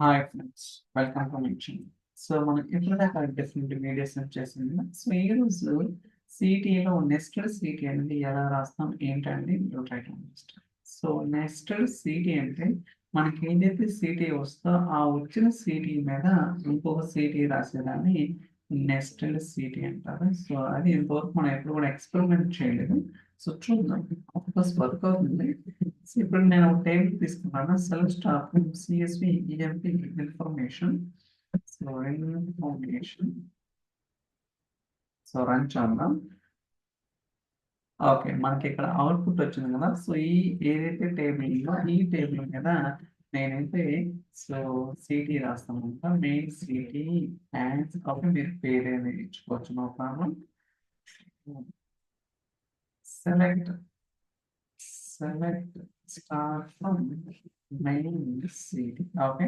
Hi friends, welcome to my channel. So మనం ఇప్పటిదాకా different videos చేసింది కదా. సో ఈరోజు సిటీలో నెస్టెడ్ సిటీ అనేది ఎలా రాస్తాం ఏంటంటే సో నెస్టెడ్ సిటీ అంటే మనకి ఏదైతే సిటీ వస్తో ఆ వచ్చిన సిటీ మీద ఇంకొక సిటీ రాసేదాన్ని నెస్టెడ్ సిటీ అంటారు. సో అది ఇంతవరకు మనం ఎప్పుడు కూడా ఎక్స్పెరిమెంట్ చేయలేదు. సో చూద్దాం, ఆఫ్కోర్స్ వర్క్ అవుతుంది. సో ఇప్పుడు నేను ఒక టేబుల్ తీసుకున్నాను. Select star from CSV EMP information. So information so run చేద్దాం. ఓకే, మనకి ఇక్కడ అవుట్పుట్ వచ్చింది కదా. సో ఈ ఏదైతే టేబుల్ ఉందో ఈ టేబుల్ మీద నేనైతే సో సిటీ రాస్తాను అనమాట. మెయిన్ సిటీ అండ్ ఓకే, మీరు పేరు అనేది ఇచ్చుకోవచ్చు, no problem. Select select star from main city. Okay,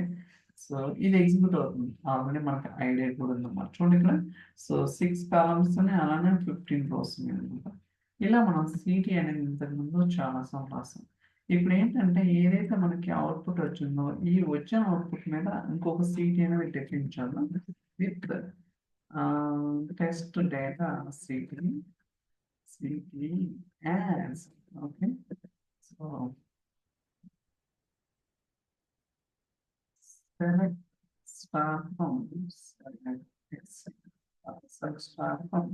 so ఇది ఎగ్జిక్యూట్ అవుతుంది. ఆల్రెడీ మనకి ఐడియా కూడా ఉందన్నమాట. చూడండి ఇక్కడ. సో 6 కాలమ్స్ అలానే 15 రోస్ అనమాట. ఇలా మనం సిటీ అనేది ఇంతకుముందు చాలా సార్లు రాసాం. ఇప్పుడు ఏంటంటే ఏదైతే మనకి అవుట్పుట్ వచ్చిందో ఈ వచ్చిన అవుట్పుట్ మీద ఇంకొక సిటీ అనేది డిఫైన్ చేద్దాం with test data city city as. Okay, so select star from select star from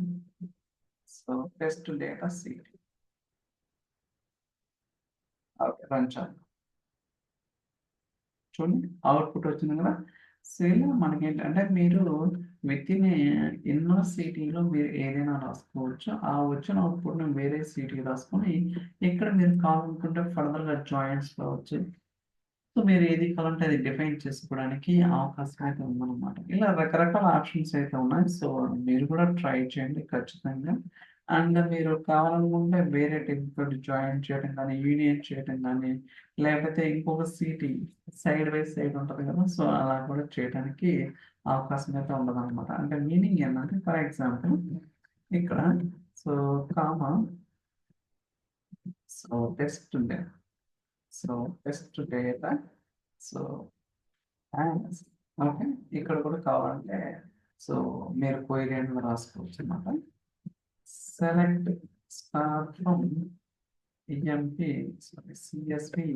so test data sheet. Okay, run చేద్దాం. చూడండి అవుట్పుట్ వచ్చింది కదా. సో ఇలా మనకి ఏంటంటే మీరు విత్ ఇన్ ఎన్నో సిటీలో మీరు ఏదైనా రాసుకోవచ్చు. ఆ వచ్చిన అవుట్పుట్ని వేరే సిటీ రాసుకొని ఇక్కడ మీరు కావాలనుకుంటే ఫర్దర్గా జాయింట్స్ కావచ్చు. సో మీరు ఏది కావాలంటే అది డిఫైన్ చేసుకోవడానికి అవకాశం అయితే ఉందన్నమాట. ఇలా రకరకాల ఆప్షన్స్ అయితే ఉన్నాయి. సో మీరు కూడా ట్రై చేయండి ఖచ్చితంగా. అండ్ మీరు కావాలనుకుంటే వేరే టీమ్‌తో జాయిన్ చేయడం గానీ, యూనియన్ చేయడం గానీ, లేకపోతే ఇంకొక సిటీ సైడ్ బై సైడ్ ఉంటది కదా. సో అలా కూడా చేయడానికి అవకాశం అయితే ఉండదన్నమాట. అంటే మీనింగ్ ఏంటంటే ఫర్ ఎగ్జాంపుల్ ఇక్కడ so comma so test day so test data so okay, ఇక్కడ కూడా కావాలంటే సో మీరు క్వెరీ అనేది రాసుకోవచ్చు అన్నమాట. Select star from EMP sorry CSP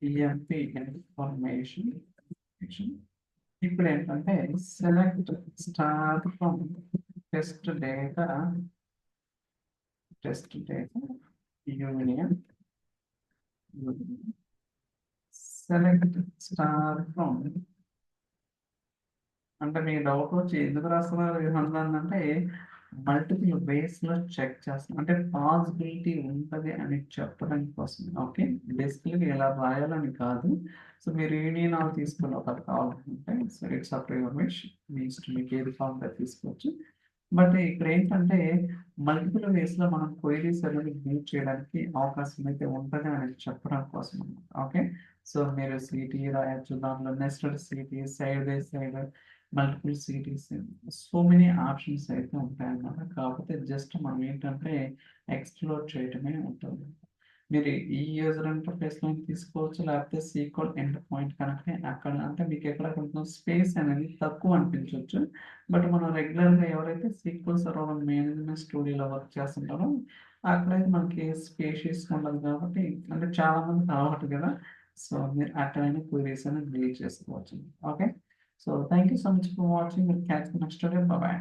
EMP information. ఇప్పుడు ఏంటంటే select star from test data union select star from. అంటే మీ డౌట్ వచ్చి ఎందుకు రాస్తున్నారు అంటే మల్టిపుల్ వేస్‌లో చెక్ చేస్తాం. అంటే పాసిబిలిటీ ఉంటది అని చెప్పడం కోసం. ఓకే, బేసికల్‌గా ఇలా రాయాలని కాదు. సో మీరు యూనియన్ ఆల్ తీసుకోవాలి ఒకటి కావాలనుకుంటే. So it's up to your wish. మీ ఇష్టం, మీకు ఏది కావాలంటే అది తీసుకోవచ్చు. బట్ ఇక్కడ ఏంటంటే మల్టిపుల్ వేస్‌లో మనం క్వెరీస్ అనేది బిల్డ్ చేయడానికి అవకాశం అయితే ఉంటది అని చెప్పడం కోసం అన్నమాట. ఓకే, సో మీరు సిటీ రాయొచ్చు. దాంట్లో nested city, side by side, multiple cities, so many options అయితే ఉంటాయన్నమాట. కాకపోతే జస్ట్ మనం ఏంటంటే ఎక్స్‌ప్లోర్ చేయటమే ఉంటుంది. మీరు ఈ యూజర్ ఇంటర్ఫేస్‌లో తీసుకోవచ్చు. లేకపోతే సీక్వెల్ ఎండ్ పాయింట్ కనుక అక్కడ అంటే మీకు ఎక్కడ కొంచెం స్పేస్ అనేది తక్కువ అనిపించొచ్చు. బట్ మనం రెగ్యులర్‌గా ఎవరైతే సీక్వెల్ సర్వర్ మేనేజ్మెంట్ స్టూడియోలో వర్క్ చేస్తుంటారో అక్కడైతే మనకి స్పేషియస్‌గా ఉండదు కాబట్టి అంటే చాలా మందికి అలవాటు కదా. సో మీరు అక్కడైనా క్వెరీస్ అనేది బిల్డ్ చేసుకోవచ్చు. Okay, so thank you so much for watching. Will catch you next video. By by.